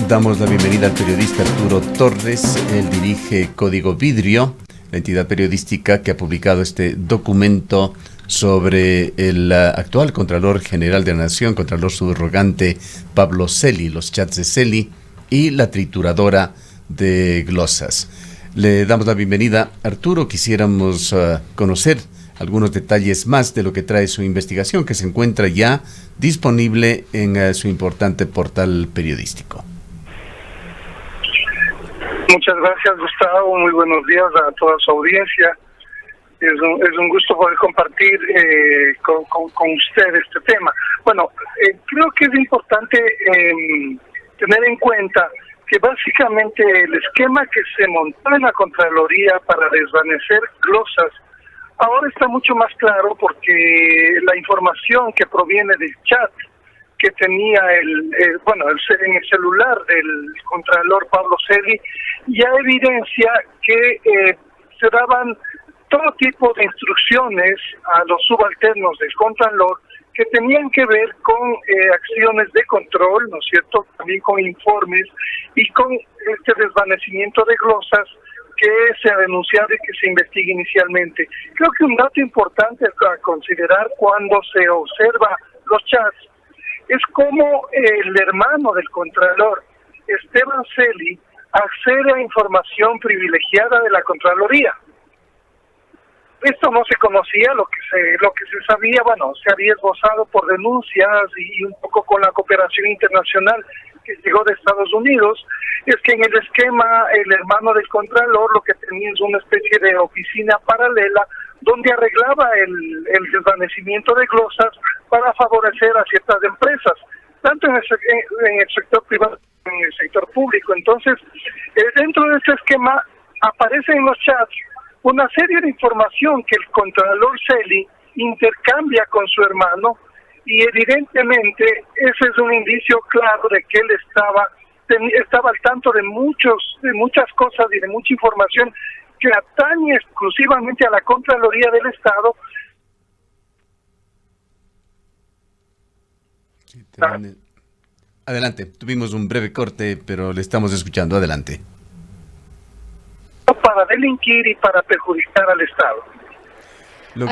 Damos la bienvenida al periodista Arturo Torres. Él dirige Código Vidrio, la entidad periodística que ha publicado este documento sobre el actual Contralor General de la Nación, Contralor Subrogante Pablo Celi, los chats de Celi y la trituradora de glosas. Le damos la bienvenida. Arturo, quisiéramos conocer algunos detalles más de lo que trae su investigación, que se encuentra ya disponible en su importante portal periodístico. Muchas gracias, Gustavo. Muy buenos días a toda su audiencia. Es un gusto poder compartir con usted este tema. Bueno, creo que es importante tener en cuenta que básicamente el esquema que se montó en la Contraloría para desvanecer glosas ahora está mucho más claro, porque la información que proviene del chat que tenía en el celular del Contralor Pablo Celi ya evidencia que se daban todo tipo de instrucciones a los subalternos del Contralor que tenían que ver con acciones de control, ¿no es cierto?, también con informes y con este desvanecimiento de glosas que se ha denunciado y que se investiga inicialmente. Creo que un dato importante a considerar cuando se observa los chats es cómo el hermano del Contralor, Esteban Celi, accede a información privilegiada de la Contraloría. Esto no se conocía, lo que se sabía, se había esbozado por denuncias y un poco con la cooperación internacional que llegó de Estados Unidos, es que en el esquema el hermano del Contralor lo que tenía es una especie de oficina paralela donde arreglaba el desvanecimiento de glosas para favorecer a ciertas empresas, tanto en el sector privado como en el sector público. Entonces, dentro de este esquema aparece en los chats una serie de información que el Contralor Celi intercambia con su hermano, y evidentemente ese es un indicio claro de que él estaba al tanto de muchas cosas y de mucha información que atañe exclusivamente a la Contraloría del Estado. Sí, adelante, tuvimos un breve corte, pero le estamos escuchando. Adelante. Para delinquir y para perjudicar al Estado. Lo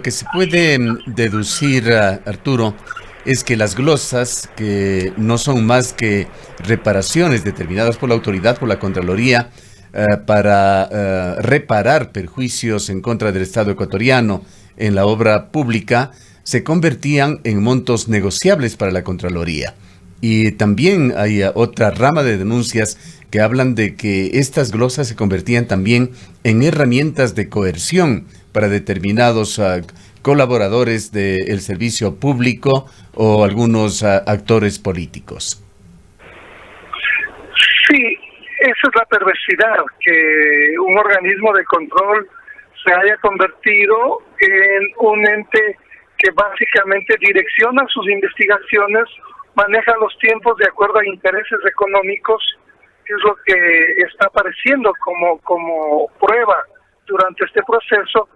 que se puede deducir, Arturo, es que las glosas, que no son más que reparaciones determinadas por la autoridad, por la Contraloría, para reparar perjuicios en contra del Estado ecuatoriano en la obra pública, se convertían en montos negociables para la Contraloría. Y también hay otra rama de denuncias que hablan de que estas glosas se convertían también en herramientas de coerción para determinados colaboradores del servicio público o algunos actores políticos. Sí, esa es la perversidad, que un organismo de control se haya convertido en un ente que básicamente direcciona sus investigaciones, maneja los tiempos de acuerdo a intereses económicos, que es lo que está apareciendo como prueba durante este proceso,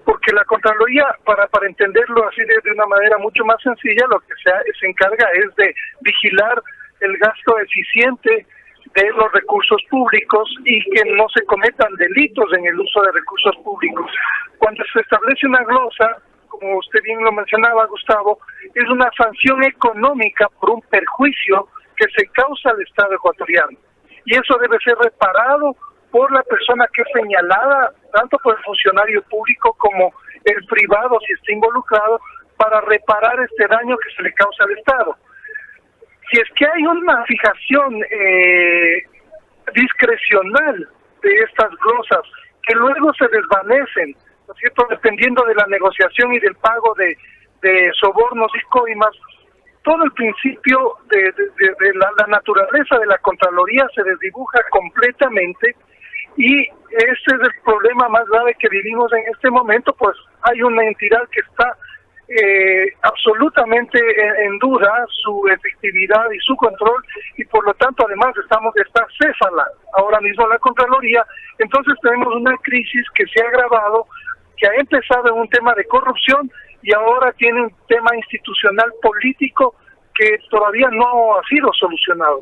porque la Contraloría, para entenderlo así de una manera mucho más sencilla, lo que se encarga es de vigilar el gasto eficiente de los recursos públicos y que no se cometan delitos en el uso de recursos públicos. Cuando se establece una glosa, como usted bien lo mencionaba, Gustavo, es una sanción económica por un perjuicio que se causa al Estado ecuatoriano. Y eso debe ser reparado por la persona que es señalada, tanto por el funcionario público como el privado, si está involucrado, para reparar este daño que se le causa al Estado. Si es que hay una fijación discrecional de estas glosas que luego se desvanecen, ¿no es cierto?, dependiendo de la negociación y del pago de sobornos y coimas, todo el principio de la naturaleza de la Contraloría se desdibuja completamente, y ese es el problema más grave que vivimos en este momento. Pues hay una entidad que está absolutamente en duda su efectividad y su control, y por lo tanto además está céfala ahora mismo la Contraloría. Entonces tenemos una crisis que se ha agravado, que ha empezado en un tema de corrupción y ahora tiene un tema institucional político que todavía no ha sido solucionado.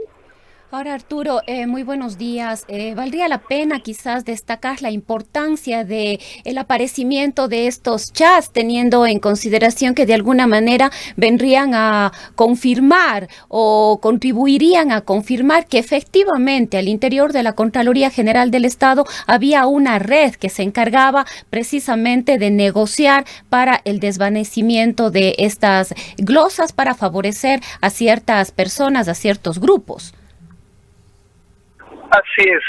Ahora, Arturo, muy buenos días. Valdría la pena quizás destacar la importancia de el aparecimiento de estos chats, teniendo en consideración que de alguna manera vendrían a confirmar o contribuirían a confirmar que efectivamente al interior de la Contraloría General del Estado había una red que se encargaba precisamente de negociar para el desvanecimiento de estas glosas para favorecer a ciertas personas, a ciertos grupos. Así es.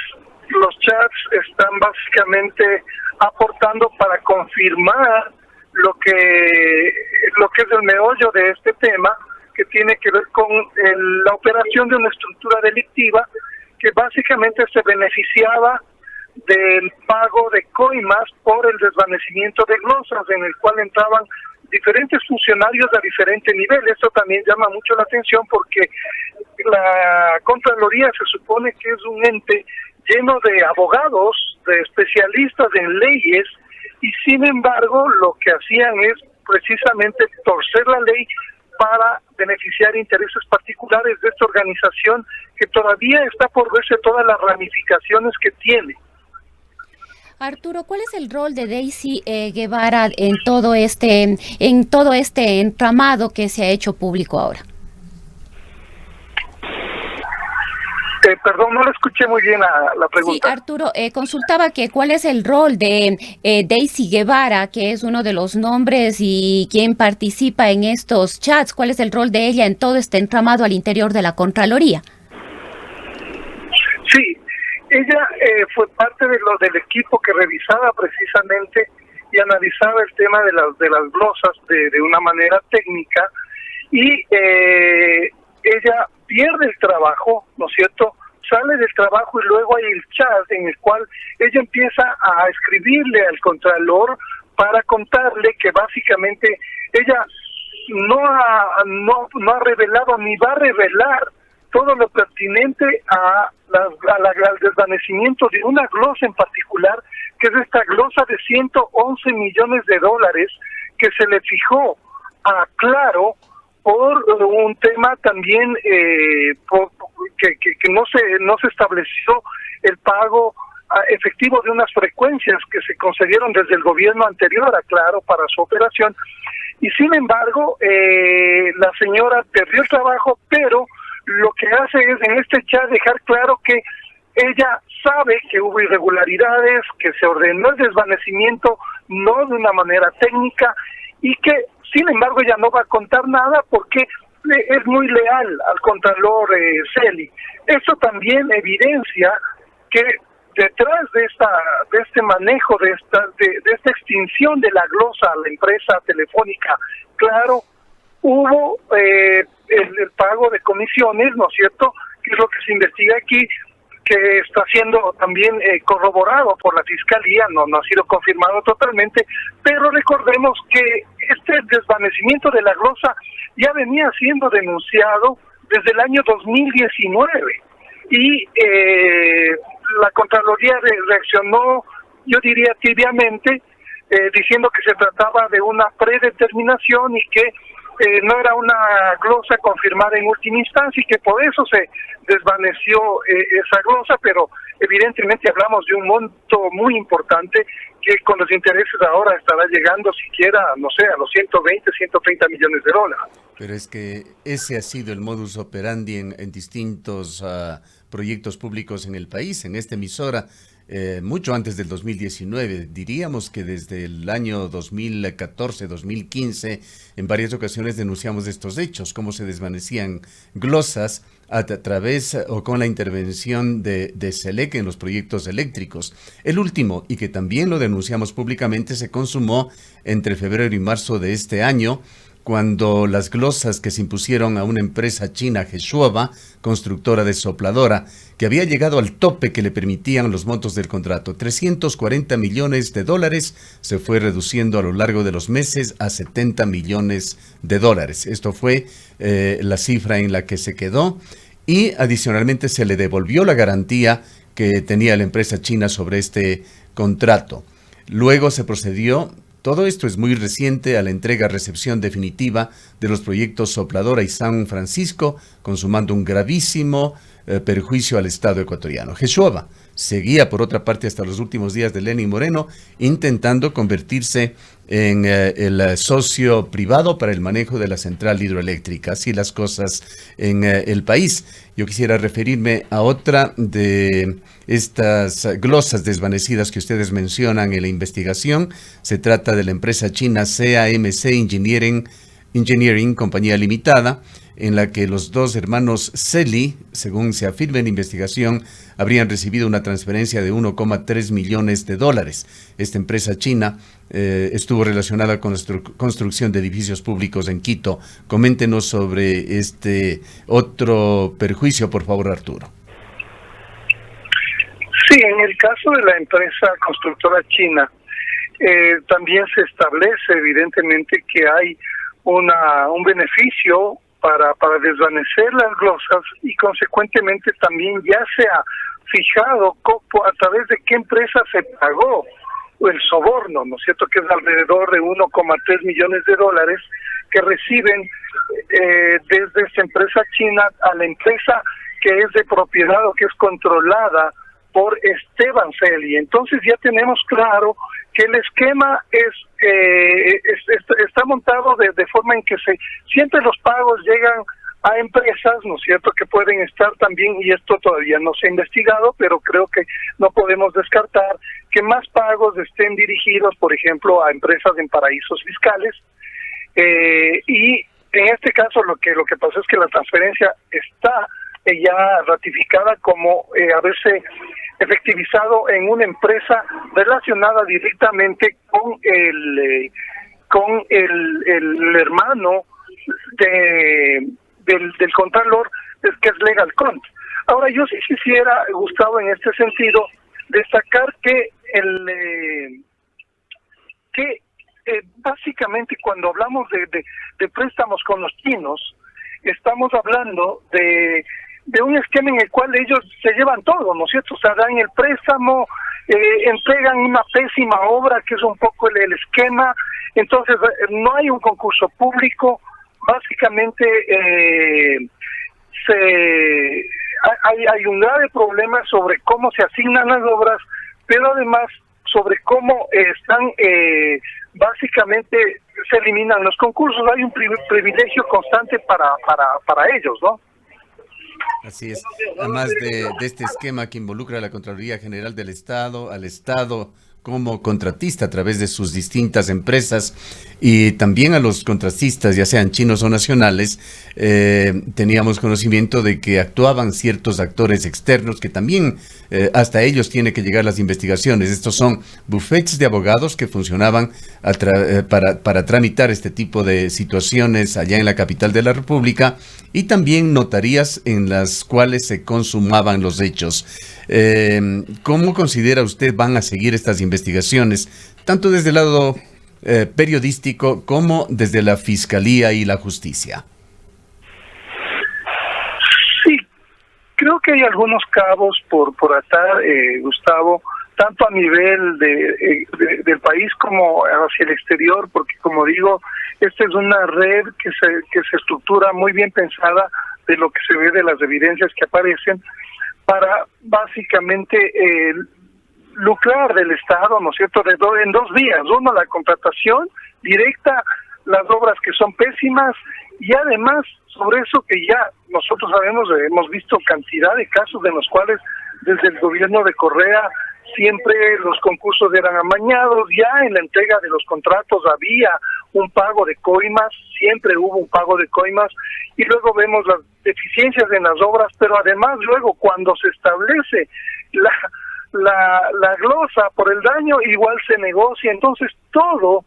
Los chats están básicamente aportando para confirmar lo que es el meollo de este tema, que tiene que ver con la operación de una estructura delictiva que básicamente se beneficiaba del pago de coimas por el desvanecimiento de glosas, en el cual entraban diferentes funcionarios a diferente nivel. Esto también llama mucho la atención porque la Contraloría se supone que es un ente lleno de abogados, de especialistas en leyes, y sin embargo lo que hacían es precisamente torcer la ley para beneficiar intereses particulares de esta organización que todavía está por verse todas las ramificaciones que tiene. Arturo, ¿cuál es el rol de Daisy Guevara en todo este entramado que se ha hecho público ahora? Perdón, no lo escuché muy bien la pregunta. Sí, Arturo, consultaba que cuál es el rol de Daisy Guevara, que es uno de los nombres y quien participa en estos chats. ¿Cuál es el rol de ella en todo este entramado al interior de la Contraloría? Sí, ella fue parte del equipo que revisaba precisamente y analizaba el tema de las glosas de una manera técnica, y ella pierde el trabajo, ¿no es cierto? Sale del trabajo y luego hay el chat en el cual ella empieza a escribirle al contralor para contarle que básicamente ella no ha revelado ni va a revelar todo lo pertinente al desvanecimiento de una glosa en particular, que es esta glosa de 111 millones de dólares que se le fijó a Claro por un tema también que no se estableció el pago efectivo de unas frecuencias que se concedieron desde el gobierno anterior a Claro para su operación, y sin embargo la señora perdió el trabajo, pero lo que hace es en este chat dejar claro que ella sabe que hubo irregularidades, que se ordenó el desvanecimiento no de una manera técnica, y que sin embargo ella no va a contar nada porque es muy leal al contralor Celi. Eso también evidencia que detrás de este manejo de esta extinción de la glosa a la empresa telefónica Claro, hubo el pago de comisiones, ¿no es cierto?, que es lo que se investiga aquí, que está siendo también corroborado por la Fiscalía, no ha sido confirmado totalmente, pero recordemos que este desvanecimiento de la glosa ya venía siendo denunciado desde el año 2019, y la Contraloría reaccionó, yo diría tibiamente, diciendo que se trataba de una predeterminación y que no era una glosa confirmada en última instancia, y que por eso se desvaneció esa glosa, pero evidentemente hablamos de un monto muy importante que con los intereses ahora estará llegando siquiera, no sé, a los 120, 130 millones de dólares. Pero es que ese ha sido el modus operandi en distintos proyectos públicos en el país, en esta emisora. Mucho antes del 2019, diríamos que desde el año 2014, 2015, en varias ocasiones denunciamos estos hechos, cómo se desvanecían glosas a través o con la intervención de SELEC en los proyectos eléctricos. El último, y que también lo denunciamos públicamente, se consumó entre febrero y marzo de este año, cuando las glosas que se impusieron a una empresa china, Geshuaba, constructora de sopladora, que había llegado al tope que le permitían los montos del contrato, 340 millones de dólares, se fue reduciendo a lo largo de los meses a 70 millones de dólares. Esto fue la cifra en la que se quedó, y adicionalmente se le devolvió la garantía que tenía la empresa china sobre este contrato. Luego se procedió. Todo esto es muy reciente a la entrega-recepción definitiva de los proyectos Sopladora y San Francisco, consumando un gravísimo perjuicio al Estado ecuatoriano. Geshoba seguía, por otra parte, hasta los últimos días de Lenín Moreno, intentando convertirse en el socio privado para el manejo de la central hidroeléctrica. Así las cosas en el país. Yo quisiera referirme a otra de estas glosas desvanecidas que ustedes mencionan en la investigación. Se trata de la empresa china CAMC Engineering, compañía limitada, en la que los dos hermanos Celi, según se afirma en la investigación, habrían recibido una transferencia de 1,3 millones de dólares. Esta empresa china estuvo relacionada con la construcción de edificios públicos en Quito. Coméntenos sobre este otro perjuicio, por favor, Arturo. Sí, en el caso de la empresa constructora china, también se establece evidentemente que hay un beneficio para desvanecer las glosas y consecuentemente también ya se ha fijado a través de qué empresa se pagó el soborno, ¿no es cierto?, que es alrededor de 1,3 millones de dólares que reciben desde esta empresa china a la empresa que es de propiedad o que es controlada por Esteban Celi. Entonces ya tenemos claro que el esquema está montado de forma en que siempre los pagos llegan a empresas, ¿no es cierto?, que pueden estar también, y esto todavía no se ha investigado, pero creo que no podemos descartar que más pagos estén dirigidos, por ejemplo, a empresas en paraísos fiscales, y en este caso lo que pasó es que la transferencia está ya ratificada como haberse efectivizado en una empresa relacionada directamente con el hermano del contralor, que es Legalcont. Ahora, yo sí quisiera, Gustavo, en este sentido, destacar que básicamente cuando hablamos de préstamos con los chinos, estamos hablando de un esquema en el cual ellos se llevan todo, ¿no es cierto? O sea, dan el préstamo, entregan una pésima obra, que es un poco el esquema. Entonces no hay un concurso público, básicamente hay un grave problema sobre cómo se asignan las obras, pero además sobre cómo están básicamente se eliminan los concursos. Hay un privilegio constante para ellos, ¿no? Así es. Además de este esquema que involucra a la Contraloría General del Estado, al Estado como contratista a través de sus distintas empresas y también a los contratistas, ya sean chinos o nacionales, teníamos conocimiento de que actuaban ciertos actores externos que también hasta ellos tienen que llegar las investigaciones. Estos son bufetes de abogados que funcionaban para tramitar este tipo de situaciones allá en la capital de la República y también notarías en las cuales se consumaban los hechos. ¿Cómo considera usted van a seguir estas investigaciones, tanto desde el lado periodístico como desde la Fiscalía y la Justicia? Sí, creo que hay algunos cabos por atar, Gustavo, tanto a nivel del país como hacia el exterior, porque como digo, esta es una red que se estructura muy bien pensada de lo que se ve de las evidencias que aparecen, para básicamente lucrar del Estado, ¿no es cierto?, en dos vías. Uno, la contratación directa, las obras que son pésimas, y además, sobre eso que ya nosotros sabemos, hemos visto cantidad de casos en los cuales desde el gobierno de Correa siempre los concursos eran amañados, ya en la entrega de los contratos había un pago de coimas, siempre hubo un pago de coimas, y luego vemos las deficiencias en las obras, pero además luego cuando se establece la glosa por el daño, igual se negocia. Entonces todo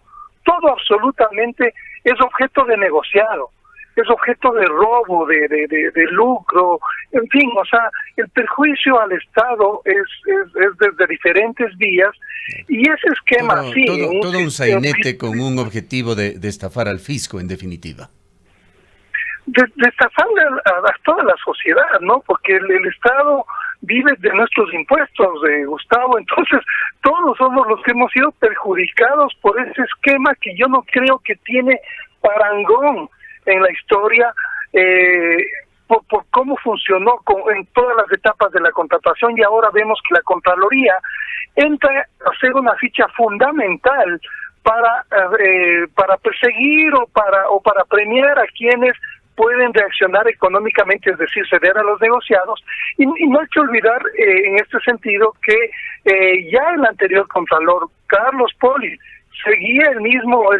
absolutamente es objeto de negociado, es objeto de robo, de lucro, en fin, o sea, el perjuicio al Estado es desde diferentes vías, y ese esquema todo un sainete con un objetivo de estafar al fisco, en definitiva. De estafarle a toda la sociedad, ¿no? Porque el Estado vive de nuestros impuestos, Gustavo. Entonces todos somos los que hemos sido perjudicados por ese esquema que yo no creo que tiene parangón en la historia, por cómo funcionó en todas las etapas de la contratación, y ahora vemos que la Contraloría entra a ser una ficha fundamental para perseguir o para premiar a quienes pueden reaccionar económicamente, es decir, ceder a los negociados. Y no hay que olvidar en este sentido que ya el anterior Contralor, Carlos Poli, seguía el mismo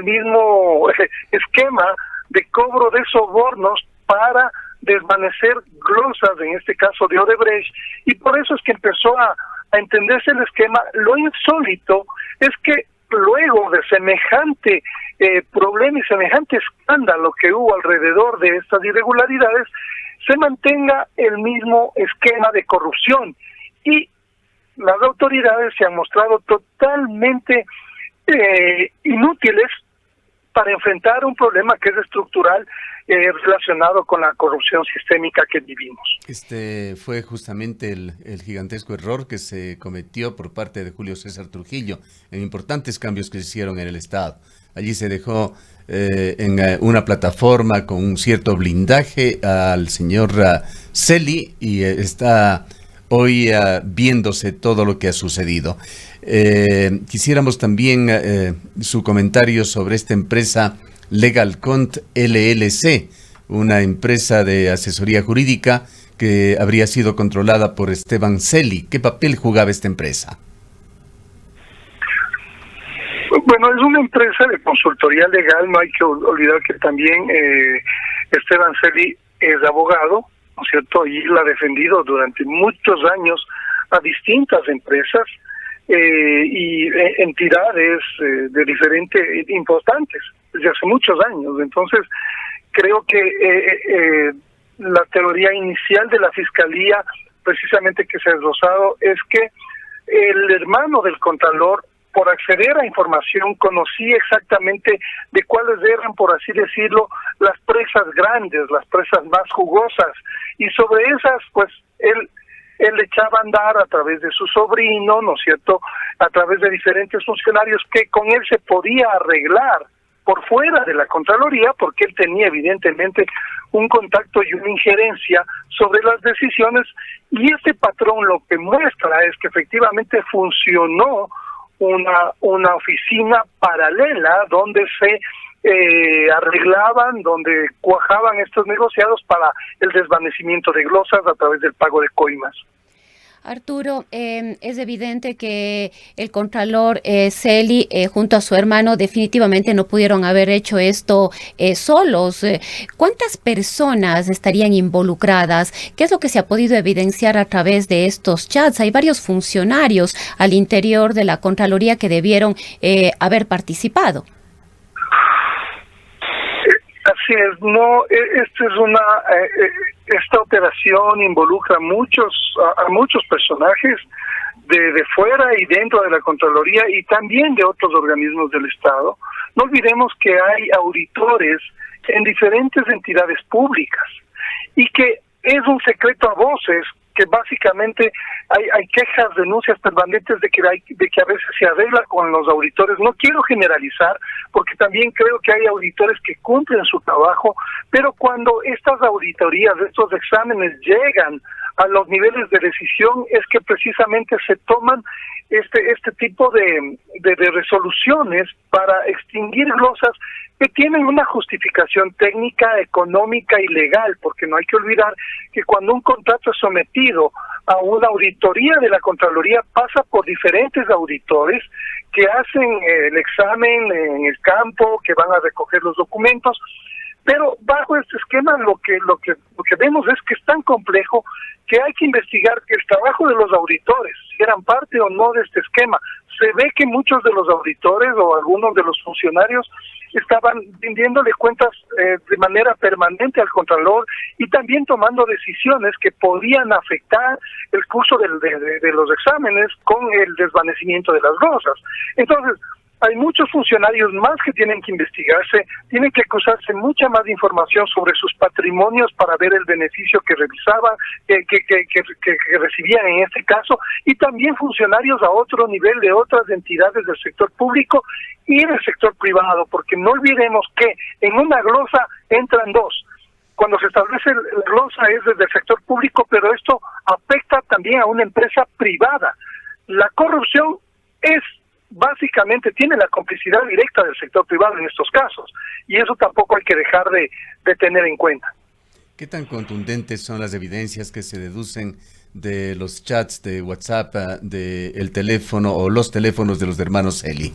esquema de cobro de sobornos para desvanecer glosas, en este caso de Odebrecht, y por eso es que empezó a entenderse el esquema. Lo insólito es que luego de semejante problema y semejante escándalo que hubo alrededor de estas irregularidades, se mantenga el mismo esquema de corrupción, y las autoridades se han mostrado totalmente inútiles para enfrentar un problema que es estructural relacionado con la corrupción sistémica que vivimos. Este fue justamente el gigantesco error que se cometió por parte de Julio César Trujillo en importantes cambios que se hicieron en el Estado. Allí se dejó en una plataforma con un cierto blindaje al señor Celi, y está hoy viéndose todo lo que ha sucedido. Quisiéramos también su comentario sobre esta empresa LegalCont LLC, una empresa de asesoría jurídica que habría sido controlada por Esteban Celi. ¿Qué papel jugaba esta empresa? Bueno, es una empresa de consultoría legal. No hay que olvidar que también Esteban Celi es abogado, ¿no es cierto? Y él ha defendido durante muchos años a distintas empresas y entidades de diferentes importantes desde hace muchos años. Entonces, creo que la teoría inicial de la Fiscalía, precisamente que se ha esbozado, es que el hermano del Contralor, por acceder a información, conocía exactamente de cuáles eran, por así decirlo, las presas grandes, las presas más jugosas, y sobre esas, pues, él echaba a andar a través de su sobrino, ¿no es cierto?, a través de diferentes funcionarios que con él se podía arreglar por fuera de la Contraloría, porque él tenía evidentemente un contacto y una injerencia sobre las decisiones, y este patrón lo que muestra es que efectivamente funcionó una oficina paralela donde se arreglaban, donde cuajaban estos negociados para el desvanecimiento de glosas a través del pago de coimas. Arturo, es evidente que el Contralor Celi junto a su hermano definitivamente no pudieron haber hecho esto solos. ¿Cuántas personas estarían involucradas? ¿Qué es lo que se ha podido evidenciar a través de estos chats? Hay varios funcionarios al interior de la Contraloría que debieron haber participado. Así es, no, esta operación involucra a muchos personajes de fuera y dentro de la Contraloría y también de otros organismos del Estado. No olvidemos que hay auditores en diferentes entidades públicas y que es un secreto a voces que básicamente hay quejas, denuncias permanentes de que a veces se arregla con los auditores. No quiero generalizar, porque también creo que hay auditores que cumplen su trabajo, pero cuando estas auditorías, estos exámenes llegan a los niveles de decisión, es que precisamente se toman este tipo de resoluciones para extinguir glosas que tienen una justificación técnica, económica y legal, porque no hay que olvidar que cuando un contrato es sometido a una auditoría de la Contraloría pasa por diferentes auditores que hacen el examen en el campo, que van a recoger los documentos, pero bajo este esquema lo que vemos es que es tan complejo que hay que investigar que el trabajo de los auditores, si eran parte o no de este esquema. Se ve que muchos de los auditores o algunos de los funcionarios estaban rindiéndole cuentas de manera permanente al Contralor y también tomando decisiones que podían afectar el curso de los exámenes con el desvanecimiento de las glosas. Entonces, hay muchos funcionarios más que tienen que investigarse, tienen que cruzarse mucha más información sobre sus patrimonios para ver el beneficio que revisaban, que recibían en este caso, y también funcionarios a otro nivel de otras entidades del sector público y del sector privado, porque no olvidemos que en una glosa entran dos. cuando se establece la glosa es desde el sector público, pero esto afecta también a una empresa privada. La corrupción tiene la complicidad directa del sector privado en estos casos, y eso tampoco hay que dejar de tener en cuenta. ¿Qué tan contundentes son las evidencias que se deducen de los chats de WhatsApp, del teléfono o los teléfonos de los hermanos Eli?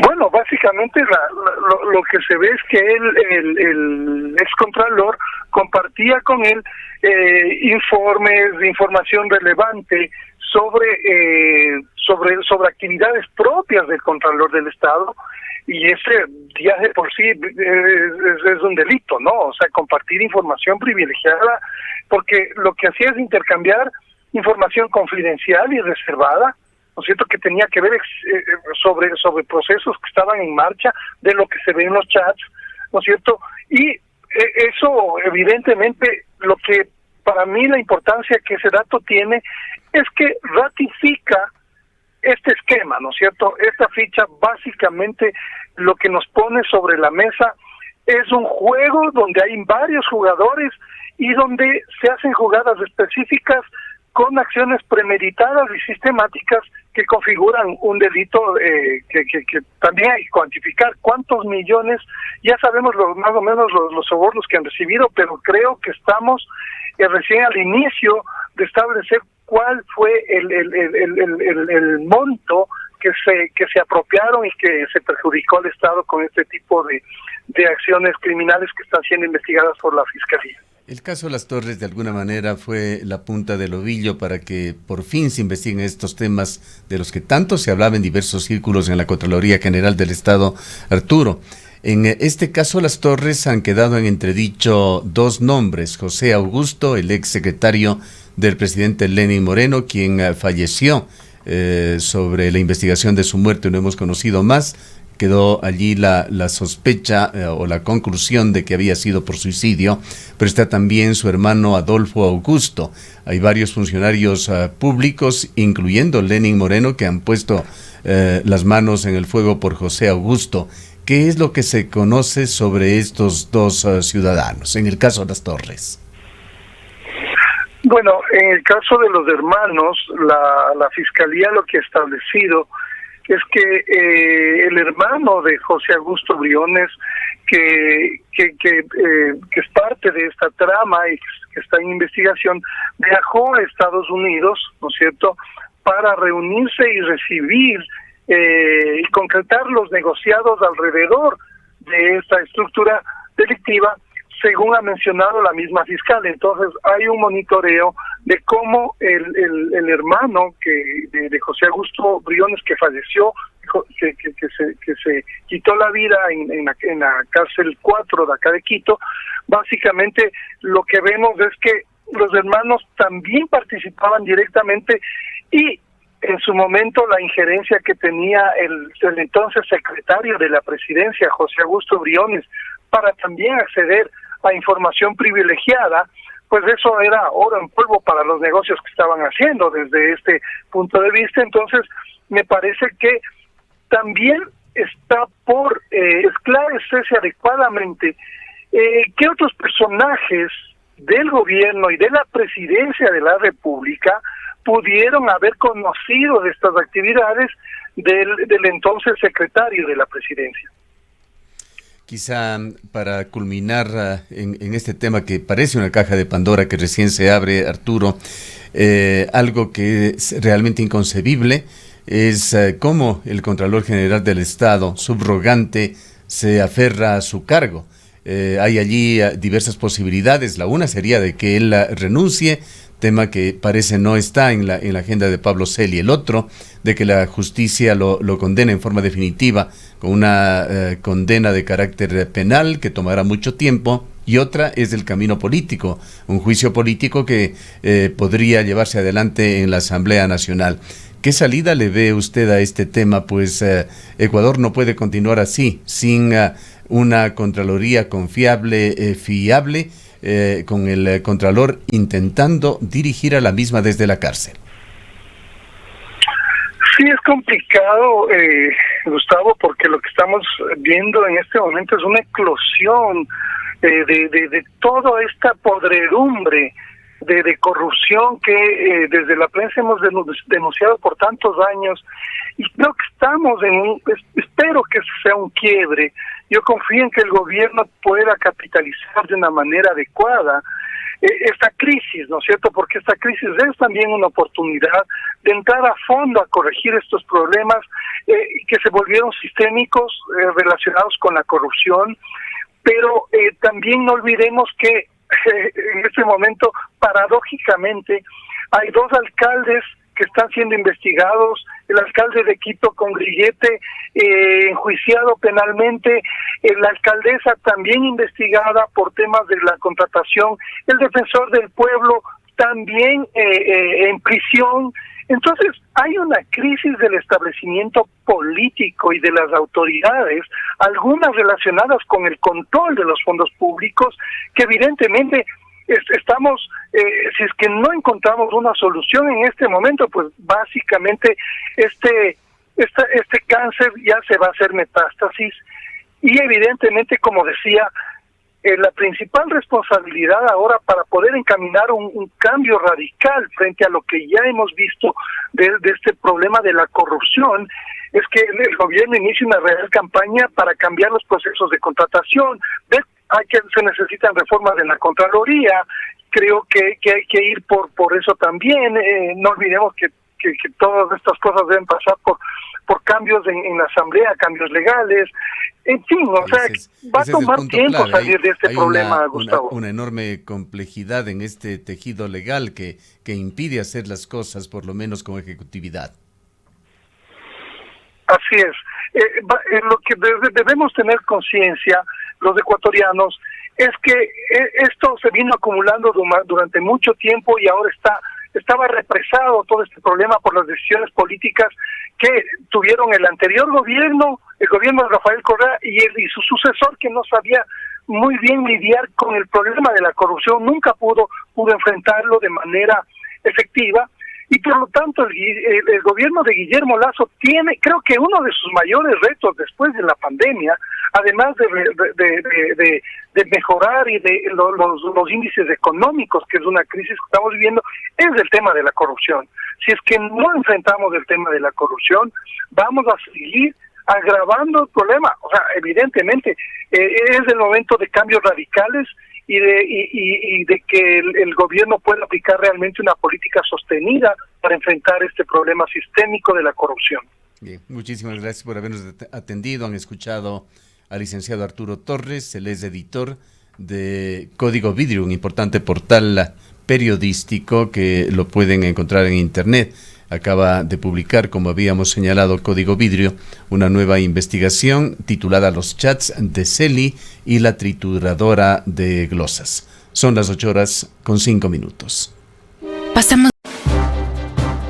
Bueno, básicamente lo que se ve es que el excontralor compartía con él informes de información relevante sobre actividades propias del Contralor del Estado, y ese ya de por sí es un delito, ¿no? O sea, compartir información privilegiada, porque lo que hacía es intercambiar información confidencial y reservada, ¿no es cierto?, que tenía que ver sobre procesos que estaban en marcha, de lo que se ve en los chats, ¿no es cierto? Y eso, evidentemente, lo que para mí la importancia que ese dato tiene es que ratifica este esquema, ¿no es cierto? Esta ficha básicamente lo que nos pone sobre la mesa es un juego donde hay varios jugadores y donde se hacen jugadas específicas con acciones premeditadas y sistemáticas que configuran un delito que también hay que cuantificar cuántos millones. Ya sabemos más o menos los sobornos que han recibido, pero creo que estamos recién al inicio de establecer cuál fue el monto que se apropiaron y que se perjudicó al Estado con este tipo de acciones criminales que están siendo investigadas por la Fiscalía. El caso Las Torres de alguna manera fue la punta del ovillo para que por fin se investiguen estos temas de los que tanto se hablaba en diversos círculos en la Contraloría General del Estado, Arturo. En este caso Las Torres han quedado en entredicho dos nombres: José Augusto, el ex secretario del presidente Lenín Moreno, quien falleció. Sobre la investigación de su muerte no hemos conocido más. Quedó allí la sospecha o la conclusión de que había sido por suicidio, pero está también su hermano Adolfo Augusto. Hay varios funcionarios públicos, incluyendo Lenín Moreno, que han puesto las manos en el fuego por José Augusto. ¿Qué es lo que se conoce sobre estos dos ciudadanos, en el caso de Las Torres? Bueno, en el caso de los hermanos, la Fiscalía lo que ha establecido es que el hermano de José Augusto Briones, que es parte de esta trama y que está en investigación, viajó a Estados Unidos, ¿no es cierto?, para reunirse y recibir y concretar los negociados alrededor de esta estructura delictiva, según ha mencionado la misma fiscal. Entonces hay un monitoreo de cómo el hermano de José Augusto Briones, que falleció, que se quitó la vida en la cárcel 4 de acá de Quito, básicamente lo que vemos es que los hermanos también participaban directamente, y en su momento la injerencia que tenía el entonces secretario de la presidencia, José Augusto Briones, para también acceder a información privilegiada, pues eso era oro en polvo para los negocios que estaban haciendo desde este punto de vista. Entonces, me parece que también está por esclarecerse adecuadamente qué otros personajes del gobierno y de la presidencia de la República pudieron haber conocido de estas actividades del entonces secretario de la presidencia. Quizá para culminar en este tema que parece una caja de Pandora que recién se abre, Arturo, algo que es realmente inconcebible es cómo el Contralor General del Estado, subrogante, se aferra a su cargo. Hay allí diversas posibilidades. La una sería de que él renuncie, tema que parece no está en la agenda de Pablo Celi. El otro, de que la justicia lo condene en forma definitiva, con una condena de carácter penal que tomará mucho tiempo. Y otra es el camino político, un juicio político que podría llevarse adelante en la Asamblea Nacional. ¿Qué salida le ve usted a este tema? Pues Ecuador no puede continuar así, sin una Contraloría confiable, fiable, con el Contralor intentando dirigir a la misma desde la cárcel. Sí, es complicado, Gustavo, porque lo que estamos viendo en este momento es una eclosión de toda esta podredumbre de corrupción que desde la prensa hemos denunciado por tantos años, y creo que estamos espero que sea un quiebre. Yo confío en que el gobierno pueda capitalizar de una manera adecuada esta crisis, ¿no es cierto? Porque esta crisis es también una oportunidad de entrar a fondo a corregir estos problemas que se volvieron sistémicos relacionados con la corrupción, pero también no olvidemos que en este momento, paradójicamente, hay 2 alcaldes que están siendo investigados, el alcalde de Quito con grillete enjuiciado penalmente, la alcaldesa también investigada por temas de la contratación, el defensor del pueblo también en prisión. Entonces hay una crisis del establecimiento político y de las autoridades, algunas relacionadas con el control de los fondos públicos, que evidentemente estamos, si es que no encontramos una solución en este momento, pues básicamente este cáncer ya se va a hacer metástasis, y evidentemente, como decía, la principal responsabilidad ahora para poder encaminar un cambio radical frente a lo que ya hemos visto de este problema de la corrupción es que el gobierno inicie una real campaña para cambiar los procesos de contratación. Se necesitan reformas en la Contraloría, creo que hay que ir por eso también. No olvidemos que todas estas cosas deben pasar por cambios en la Asamblea, cambios legales, en fin, o sea, va a tomar tiempo salir de este problema, Gustavo. Una enorme complejidad en este tejido legal que impide hacer las cosas, por lo menos con ejecutividad. Así es. Lo que debemos tener conciencia, los ecuatorianos, es que esto se vino acumulando durante mucho tiempo y ahora estaba represado todo este problema por las decisiones políticas que tuvieron el anterior gobierno, el gobierno de Rafael Correa y su sucesor, que no sabía muy bien lidiar con el problema de la corrupción, nunca pudo enfrentarlo de manera efectiva, y por lo tanto el gobierno de Guillermo Lasso tiene, creo que uno de sus mayores retos después de la pandemia, además de mejorar y de los índices económicos, que es una crisis que estamos viviendo, es el tema de la corrupción. Si es que no enfrentamos el tema de la corrupción, vamos a seguir agravando el problema. O sea, evidentemente es el momento de cambios radicales y de que el gobierno pueda aplicar realmente una política sostenida para enfrentar este problema sistémico de la corrupción. Bien, muchísimas gracias por habernos atendido. Han escuchado al licenciado Arturo Torres, él es editor de Código Vidrio, un importante portal periodístico que lo pueden encontrar en internet. Acaba de publicar, como habíamos señalado, Código Vidrio, una nueva investigación titulada Los chats de Celi y la trituradora de glosas. Son las 8:05. Pasamos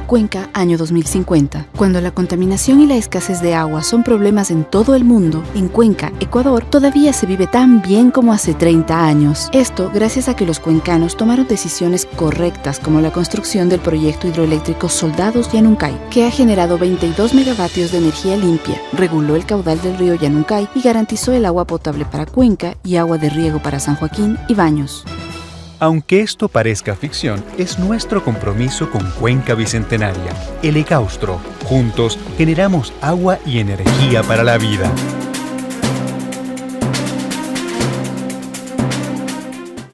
Cuenca, año 2050. Cuando la contaminación y la escasez de agua son problemas en todo el mundo, en Cuenca, Ecuador, todavía se vive tan bien como hace 30 años. Esto gracias a que los cuencanos tomaron decisiones correctas, como la construcción del proyecto hidroeléctrico Soldados Yanuncay, que ha generado 22 megavatios de energía limpia, reguló el caudal del río Yanuncay y garantizó el agua potable para Cuenca y agua de riego para San Joaquín y Baños. Aunque esto parezca ficción, es nuestro compromiso con Cuenca Bicentenaria, el Ecaustro. Juntos generamos agua y energía para la vida.